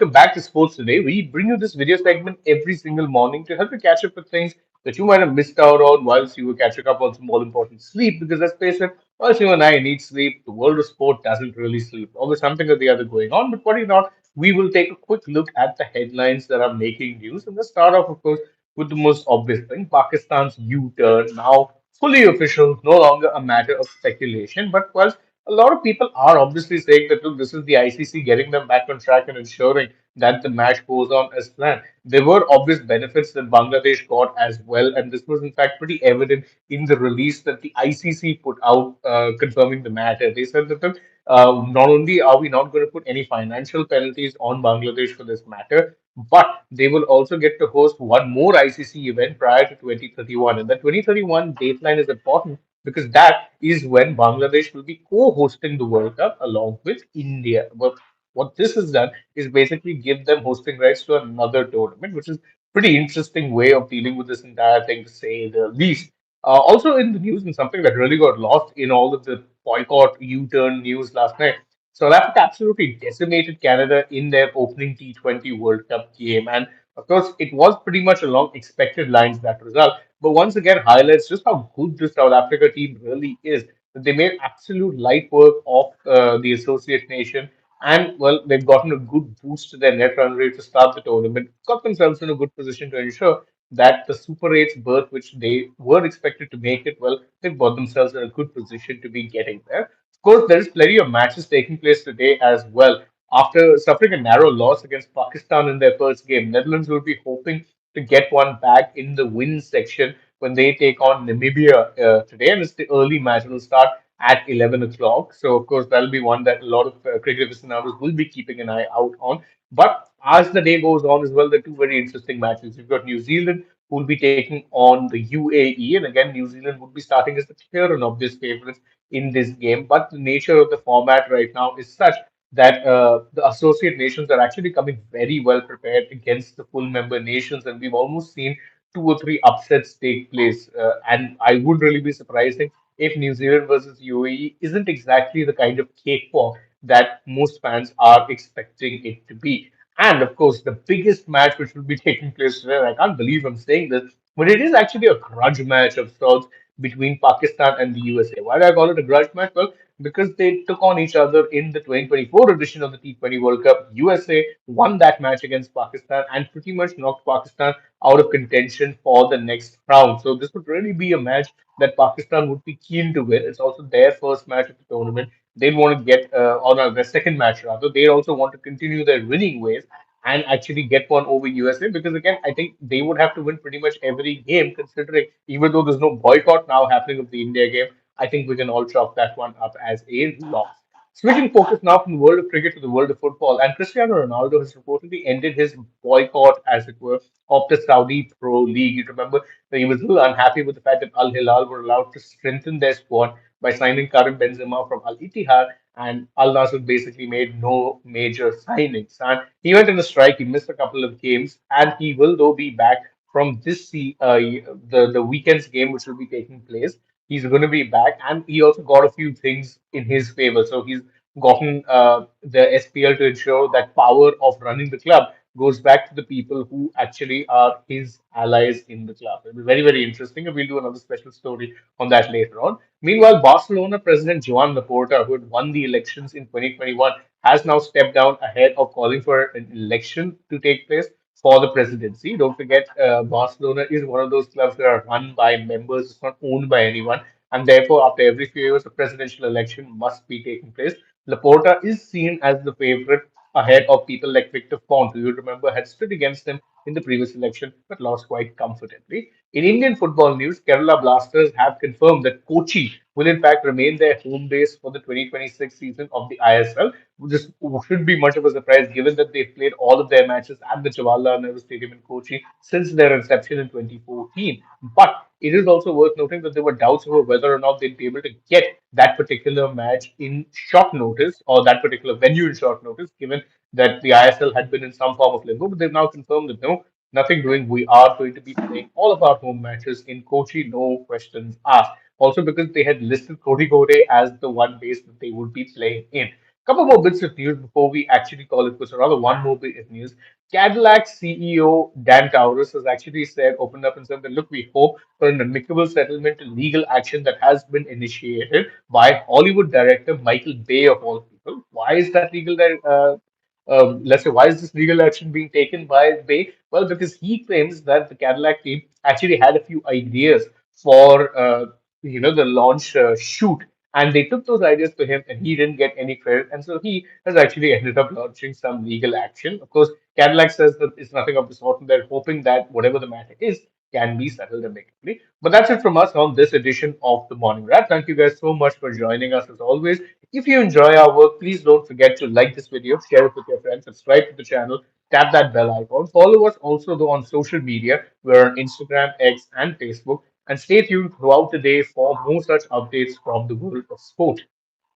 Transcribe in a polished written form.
welcome back to Sports Today. We bring you this video segment every single morning to help you catch up with things that you might have missed out on whilst you were catching up on some all important sleep. Because let's face it, whilst you and I need sleep, the world of sport doesn't really sleep. Always something or the other going on. But what do you not? We will take a quick look at the headlines that are making news. And let's start off, of course, with the most obvious thing Pakistan's U-turn, now fully official, no longer a matter of speculation. But whilst a lot of people are obviously saying that look, this is the ICC getting them back on track and ensuring that the match goes on as planned. There were obvious benefits that Bangladesh got as well, and this was in fact pretty evident in the release that the ICC put out confirming the matter. They said that look, not only are we not going to put any financial penalties on Bangladesh for this matter, but they will also get to host one more ICC event prior to 2031. And the 2031 dateline is important because that is when Bangladesh will be co-hosting the World Cup along with India. But what this has done is basically give them hosting rights to another tournament, which is pretty interesting way of dealing with this entire thing, to say the least. Also in the news, and something that really got lost in all of the boycott U-turn news last night, South Africa absolutely decimated Canada in their opening T20 World Cup game, and of course, it was pretty much along expected lines that result. But once again, highlights just how good the South Africa team really is. That they made absolute light work of the associate nation, and well, they've gotten a good boost to their net run rate to start the tournament. Got themselves in a good position to ensure that the Super 8's berth, which they were expected to make it, well, they've got themselves in a good position to be getting there. Of course, there is plenty of matches taking place today as well. After suffering a narrow loss against Pakistan in their first game, Netherlands will be hoping to get one back in the win section when they take on Namibia today. And it's the early match. It will start at 11 o'clock. So, of course, that'll be one that a lot of cricket aficionados will be keeping an eye out on. But as the day goes on as well, there are two very interesting matches. You've got New Zealand, who will be taking on the UAE. And again, New Zealand would be starting as the clear and obvious favorites in this game. But the nature of the format right now is such that the associate nations are actually coming very well prepared against the full member nations, and we've almost seen two or three upsets take place. And I would really be surprising if New Zealand versus UAE isn't exactly the kind of cakewalk that most fans are expecting it to be. And of course, the biggest match which will be taking place today, and I can't believe I'm saying this, but it is actually a grudge match of sorts between Pakistan and the USA. Why do I call it a grudge match? Well, because they took on each other in the 2024 edition of the T20 World Cup. USA won that match against Pakistan and pretty much knocked Pakistan out of contention for the next round. So this would really be a match that Pakistan would be keen to win. It's also their first match of the tournament. They'd want to get on their second match rather. They also want to continue their winning ways and actually get one over USA because again, I think they would have to win pretty much every game considering even though there's no boycott now happening of the India game, I think we can all chalk that one up as a loss. Switching focus now from the world of cricket to the world of football, and Cristiano Ronaldo has reportedly ended his boycott, as it were, of the Saudi Pro League. You remember that he was a little unhappy with the fact that Al Hilal were allowed to strengthen their squad by signing Karim Benzema from Al Ittihad, and Al Nassr basically made no major signings. And he went in a strike. He missed a couple of games, and he will though be back from the weekend's game, which will be taking place. He's going to be back, and he also got a few things in his favor. So he's gotten the SPL to ensure that power of running the club goes back to the people who actually are his allies in the club. It'll be very, very interesting, and we'll do another special story on that later on. Meanwhile, Barcelona president Joan Laporta, who had won the elections in 2021, has now stepped down ahead of calling for an election to take place for the presidency. Don't forget, Barcelona is one of those clubs that are run by members, it's not owned by anyone. And therefore, after every few years, a presidential election must be taking place. Laporta is seen as the favorite ahead of people like Victor Font, who you remember had stood against him in the previous election but lost quite comfortably. In Indian football news, Kerala Blasters have confirmed that Kochi will in fact remain their home base for the 2026 season of the ISL. This should be much of a surprise given that they've played all of their matches at the Jawaharlal Nehru Stadium in Kochi since their inception in 2014. But it is also worth noting that there were doubts over whether or not they'd be able to get that particular match in short notice or that particular venue in short notice, given that the ISL had been in some form of limbo. But they've now confirmed that no, nothing doing. We are going to be playing all of our home matches in Kochi, no questions asked. Also, because they had listed Kozhikode as the one base that they would be playing in. Couple more bits of news before we actually call it quits, or rather, one more bit of news. Cadillac CEO Dan Towers has actually opened up and said that look, we hope for an amicable settlement and legal action that has been initiated by Hollywood director Michael Bay of all people. Why is that let's say, why is this legal action being taken by Bay? Well, because he claims that the Cadillac team actually had a few ideas for the launch shoot, and they took those ideas to him, and he didn't get any credit, and so he has actually ended up launching some legal action. Of course, Cadillac says that it's nothing of the sort, and they're hoping that whatever the matter is can be settled amicably. But that's it from us on this edition of the Morning Wrap. Thank you guys so much for joining us as always. If you enjoy our work, please don't forget to like this video, share it with your friends, subscribe to the channel, tap that bell icon. Follow us also though on social media. We're on Instagram, X, and Facebook. And stay tuned throughout the day for more such updates from the world of sport.